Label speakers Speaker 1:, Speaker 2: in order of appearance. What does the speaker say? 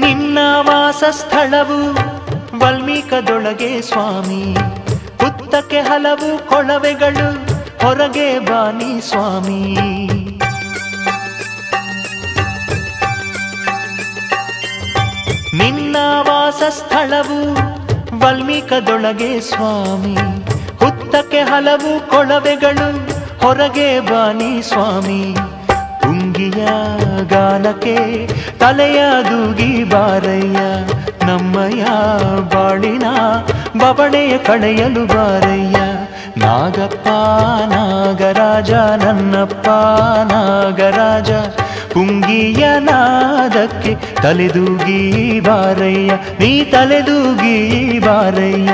Speaker 1: ನಿನ್ನ ವಾಸಸ್ಥಳವು ವಲ್ಮೀಕದೊಳಗೆ ಸ್ವಾಮಿ, ಹುತ್ತಕ್ಕೆ ಹಲವು ಕೊಳವೆಗಳು ಹೊರಗೆ ಬಾನಿ ಸ್ವಾಮಿ. ನಿನ್ನ ವಾಸಸ್ಥಳವು ವಲ್ಮೀಕದೊಳಗೆ ಸ್ವಾಮಿ, ಹುತ್ತಕ್ಕೆ ಹಲವು ಕೊಳವೆಗಳು ಹೊರಗೆ ಬಾನಿ ಸ್ವಾಮಿ. ಉಂಗಿಯ ಗಾನಕ್ಕೆ ತಲೆಯ ದೂಗಿ ಬಾರಯ್ಯ, ನಮ್ಮಯ್ಯ ಬಾಳಿನ ಬವಣೆಯ ಕಳೆಯಲು ಬಾರಯ್ಯ. ನಾಗಪ್ಪ ನಾಗರಾಜ ನನ್ನಪ್ಪ ನಾಗರಾಜ, ಪುಂಗಿಯ ನಾದಕ್ಕೆ ತಲೆದೂಗಿ ಬಾರಯ್ಯ, ನೀ ತಲೆದೂಗಿ ಬಾರಯ್ಯ.